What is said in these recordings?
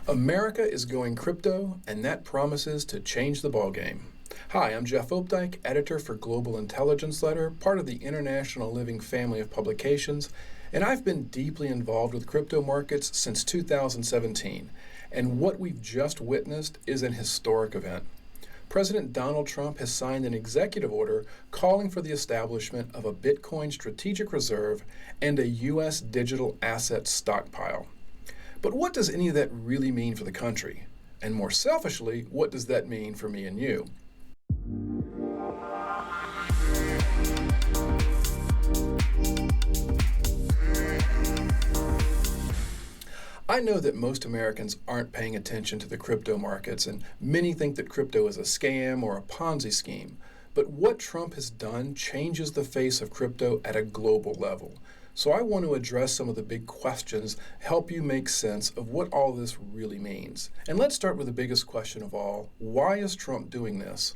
America is going crypto, and that promises to change the ballgame. Hi, I'm Jeff Opdyke, editor for Global Intelligence Letter, part of the International Living family of publications, and I've been deeply involved with crypto markets since 2017, and what we've just witnessed is an historic event. President Donald Trump has signed an executive order calling for the establishment of a Bitcoin strategic reserve and a U.S. digital asset stockpile. But what does any of that really mean for the country? And more selfishly, what does that mean for me and you? I know that most Americans aren't paying attention to the crypto markets, and many think that crypto is a scam or a Ponzi scheme. But what Trump has done changes the face of crypto at a global level. So I want to address some of the big questions, help you make sense of what all this really means. And let's start with the biggest question of all. Why is Trump doing this?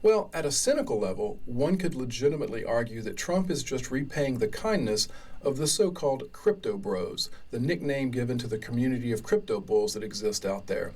Well, at a cynical level, one could legitimately argue that Trump is just repaying the kindness of the so-called crypto bros, the nickname given to the community of crypto bulls that exist out there.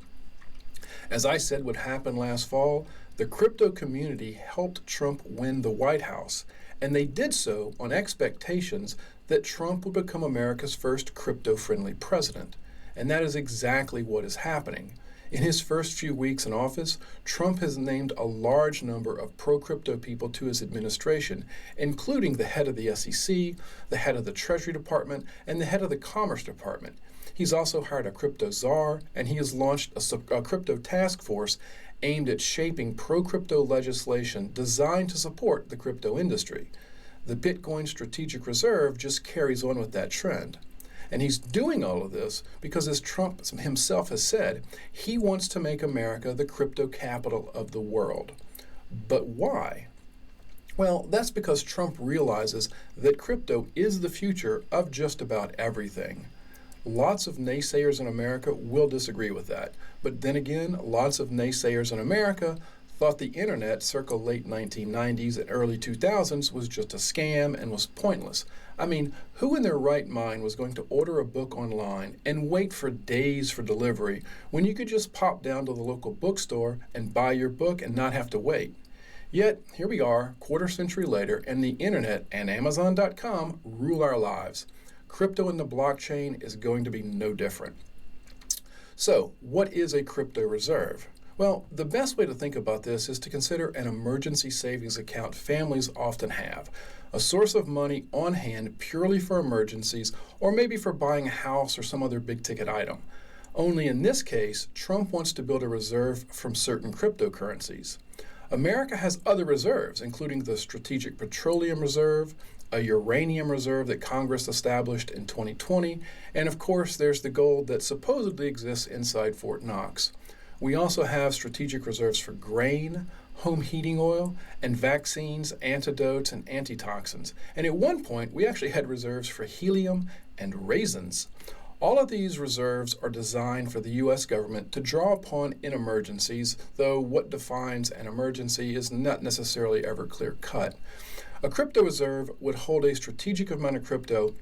As I said would happen last fall, the crypto community helped Trump win the White House, and they did so on expectations that Trump would become America's first crypto-friendly president. And that is exactly what is happening. In his first few weeks in office, Trump has named a large number of pro-crypto people to his administration, including the head of the SEC, the head of the Treasury Department, and the head of the Commerce Department. He's also hired a crypto czar, and he has launched a crypto task force aimed at shaping pro-crypto legislation designed to support the crypto industry. The Bitcoin Strategic Reserve just carries on with that trend. And he's doing all of this because, as Trump himself has said, he wants to make America the crypto capital of the world. But why? Well, that's because Trump realizes that crypto is the future of just about everything. Lots of naysayers in America will disagree with that. But then again, lots of naysayers in America thought the internet circa late 1990s and early 2000s was just a scam and was pointless. I mean, who in their right mind was going to order a book online and wait for days for delivery when you could just pop down to the local bookstore and buy your book and not have to wait? Yet, here we are, quarter century later, and the internet and Amazon.com rule our lives. Crypto and the blockchain is going to be no different. So, what is a crypto reserve? Well, the best way to think about this is to consider an emergency savings account families often have, a source of money on hand purely for emergencies or maybe for buying a house or some other big-ticket item. Only in this case, Trump wants to build a reserve from certain cryptocurrencies. America has other reserves, including the Strategic Petroleum Reserve, a uranium reserve that Congress established in 2020, and of course there's the gold that supposedly exists inside Fort Knox. We also have strategic reserves for grain, home heating oil, and vaccines, antidotes, and antitoxins. And at one point, we actually had reserves for helium and raisins. All of these reserves are designed for the U.S. government to draw upon in emergencies, though what defines an emergency is not necessarily ever clear-cut. A crypto reserve would hold a strategic amount of crypto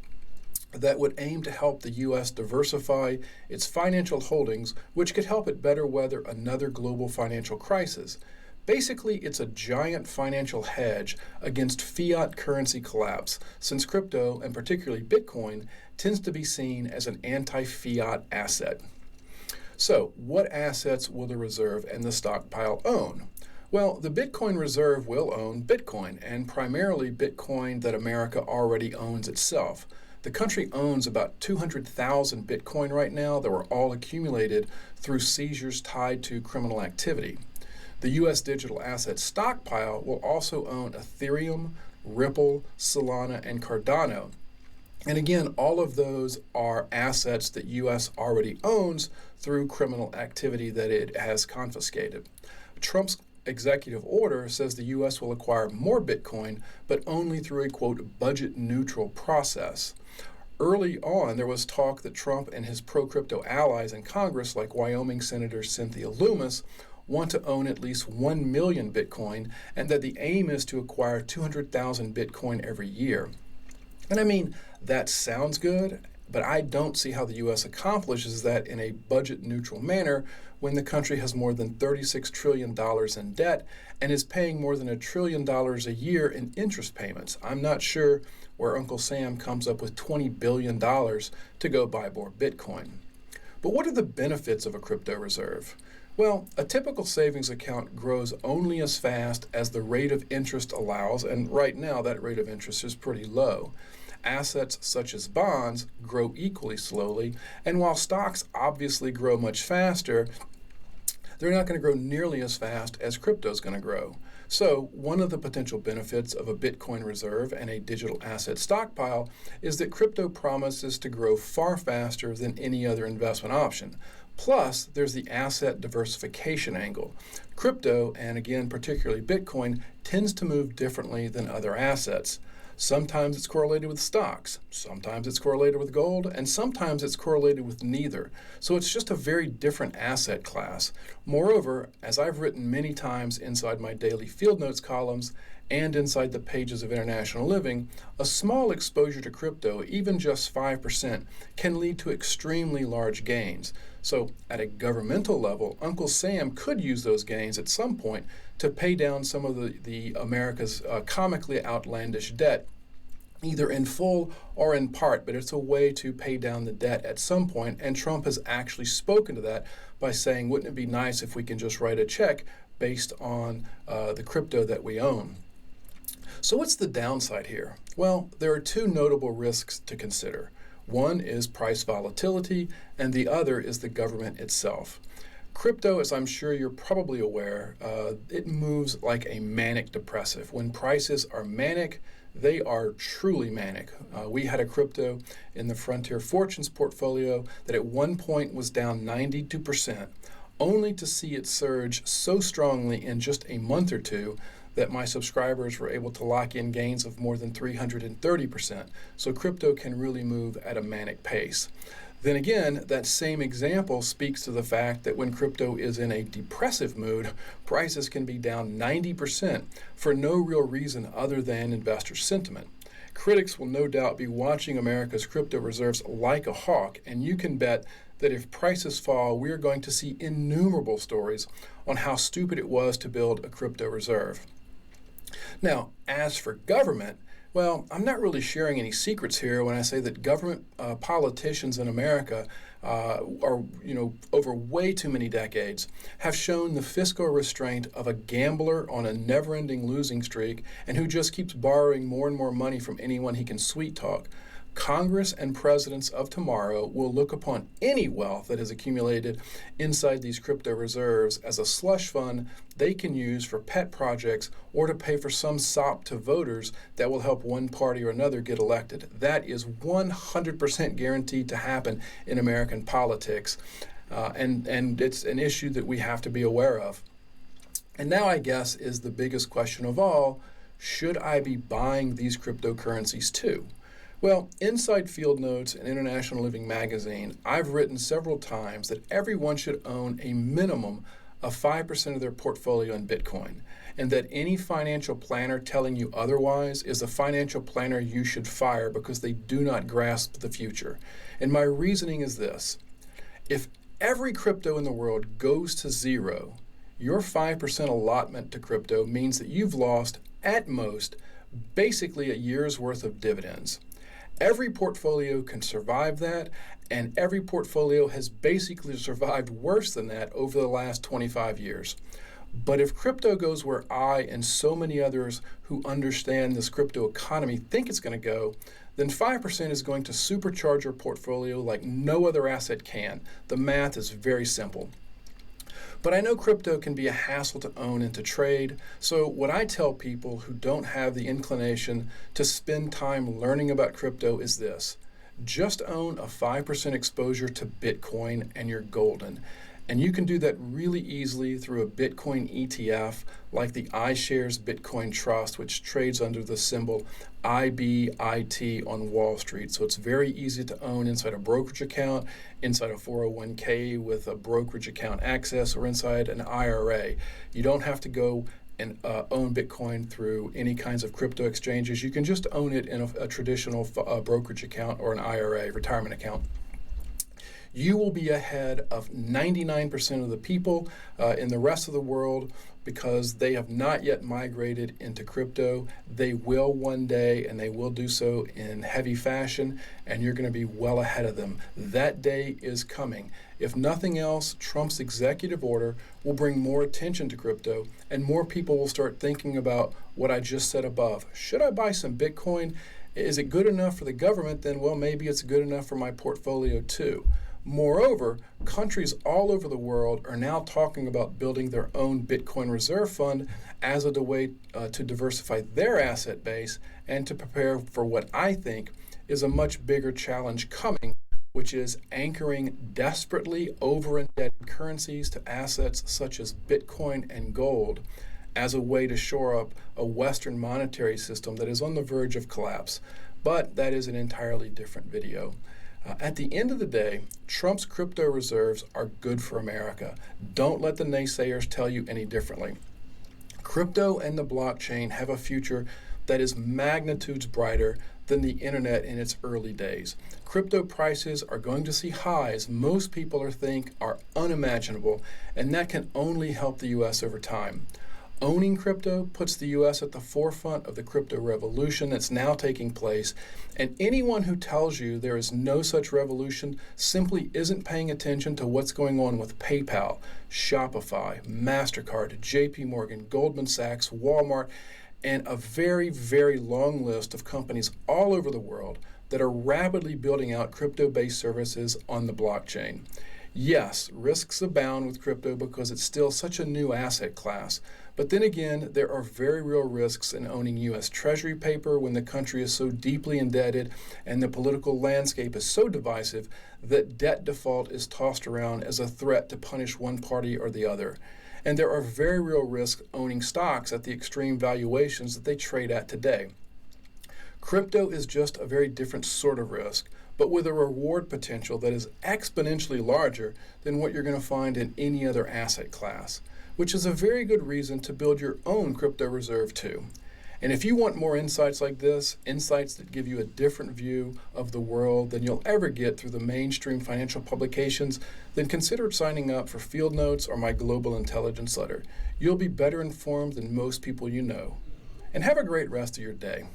that would aim to help the U.S. diversify its financial holdings, which could help it better weather another global financial crisis. Basically, it's a giant financial hedge against fiat currency collapse, since crypto, and particularly Bitcoin, tends to be seen as an anti-fiat asset. So, what assets will the reserve and the stockpile own? Well, the Bitcoin reserve will own Bitcoin, and primarily Bitcoin that America already owns itself. The country owns about 200,000 Bitcoin right now that were all accumulated through seizures tied to criminal activity. The U.S. digital asset stockpile will also own Ethereum, Ripple, Solana, and Cardano. And again, all of those are assets that U.S. already owns through criminal activity that it has confiscated. Trump's executive order says the U.S. will acquire more Bitcoin, but only through a, quote, budget-neutral process. Early on, there was talk that Trump and his pro-crypto allies in Congress, like Wyoming Senator Cynthia Lummis, want to own at least 1 million Bitcoin, and that the aim is to acquire 200,000 Bitcoin every year. And I mean, that sounds good, but I don't see how the U.S. accomplishes that in a budget-neutral manner when the country has more than $36 trillion in debt and is paying more than $1 trillion a year in interest payments. I'm not sure where Uncle Sam comes up with $20 billion to go buy more Bitcoin. But what are the benefits of a crypto reserve? Well, a typical savings account grows only as fast as the rate of interest allows, and right now that rate of interest is pretty low. Assets such as bonds grow equally slowly, and while stocks obviously grow much faster, they're not going to grow nearly as fast as crypto is going to grow. So one of the potential benefits of a Bitcoin reserve and a digital asset stockpile is that crypto promises to grow far faster than any other investment option. Plus, there's the asset diversification angle. Crypto, and again particularly Bitcoin, tends to move differently than other assets. Sometimes it's correlated with stocks, sometimes it's correlated with gold, and sometimes it's correlated with neither. So it's just a very different asset class. Moreover, as I've written many times inside my daily field notes columns and inside the pages of International Living, a small exposure to crypto, even just 5%, can lead to extremely large gains. So at a governmental level, Uncle Sam could use those gains at some point to pay down some of the America's comically outlandish debt, either in full or in part, but it's a way to pay down the debt at some point, and Trump has actually spoken to that by saying, wouldn't it be nice if we can just write a check based on the crypto that we own? So what's the downside here? Well, there are two notable risks to consider. One is price volatility, and the other is the government itself. Crypto, as I'm sure you're probably aware, it moves like a manic depressive. When prices are manic, they are truly manic. We had a crypto in the Frontier Fortunes portfolio that at one point was down 92%, only to see it surge so strongly in just a month or two that my subscribers were able to lock in gains of more than 330%. So crypto can really move at a manic pace. Then again, that same example speaks to the fact that when crypto is in a depressive mood, prices can be down 90% for no real reason other than investor sentiment. Critics will no doubt be watching America's crypto reserves like a hawk, and you can bet that if prices fall, we are going to see innumerable stories on how stupid it was to build a crypto reserve. Now, as for government, well, I'm not really sharing any secrets here when I say that government politicians in America over way too many decades, have shown the fiscal restraint of a gambler on a never-ending losing streak and who just keeps borrowing more and more money from anyone he can sweet talk. Congress and presidents of tomorrow will look upon any wealth that has accumulated inside these crypto reserves as a slush fund they can use for pet projects or to pay for some sop to voters that will help one party or another get elected. That is 100% guaranteed to happen in American politics, and it's an issue that we have to be aware of. And now, I guess, is the biggest question of all: should I be buying these cryptocurrencies too? Well, inside Field Notes and International Living magazine, I've written several times that everyone should own a minimum of 5% of their portfolio in Bitcoin, and that any financial planner telling you otherwise is a financial planner you should fire because they do not grasp the future. And my reasoning is this: if every crypto in the world goes to zero, your 5% allotment to crypto means that you've lost, at most, basically a year's worth of dividends. Every portfolio can survive that, and every portfolio has basically survived worse than that over the last 25 years. But if crypto goes where I and so many others who understand this crypto economy think it's going to go, then 5% is going to supercharge your portfolio like no other asset can. The math is very simple. But I know crypto can be a hassle to own and to trade, so what I tell people who don't have the inclination to spend time learning about crypto is this: just own a 5% exposure to Bitcoin and you're golden. And you can do that really easily through a Bitcoin ETF like the iShares Bitcoin Trust, which trades under the symbol IBIT on Wall Street. So it's very easy to own inside a brokerage account, inside a 401k with a brokerage account access, or inside an IRA. You don't have to go and own Bitcoin through any kinds of crypto exchanges. You can just own it in a traditional brokerage account or an IRA, retirement account. You will be ahead of 99% of the people in the rest of the world because they have not yet migrated into crypto. They will one day, and they will do so in heavy fashion, and you're going to be well ahead of them. That day is coming. If nothing else, Trump's executive order will bring more attention to crypto, and more people will start thinking about what I just said above. Should I buy some Bitcoin? Is it good enough for the government? Then, well, maybe it's good enough for my portfolio too. Moreover, countries all over the world are now talking about building their own Bitcoin reserve fund as a way to diversify their asset base and to prepare for what I think is a much bigger challenge coming, which is anchoring desperately over-indebted currencies to assets such as Bitcoin and gold as a way to shore up a Western monetary system that is on the verge of collapse. But that is an entirely different video. At the end of the day, Trump's crypto reserves are good for America. Don't let the naysayers tell you any differently. Crypto and the blockchain have a future that is magnitudes brighter than the internet in its early days. Crypto prices are going to see highs most people think are unimaginable, and that can only help the U.S. over time. Owning crypto puts the U.S. at the forefront of the crypto revolution that's now taking place, and anyone who tells you there is no such revolution simply isn't paying attention to what's going on with PayPal, Shopify, MasterCard, JP Morgan, Goldman Sachs, Walmart, and a very, very long list of companies all over the world that are rapidly building out crypto-based services on the blockchain. Yes, risks abound with crypto because it's still such a new asset class. But then again, there are very real risks in owning U.S. Treasury paper when the country is so deeply indebted and the political landscape is so divisive that debt default is tossed around as a threat to punish one party or the other. And there are very real risks owning stocks at the extreme valuations that they trade at today. Crypto is just a very different sort of risk, but with a reward potential that is exponentially larger than what you're going to find in any other asset class, which is a very good reason to build your own crypto reserve too. And if you want more insights like this, insights that give you a different view of the world than you'll ever get through the mainstream financial publications, then consider signing up for Field Notes or my Global Intelligence Letter. You'll be better informed than most people you know. And have a great rest of your day.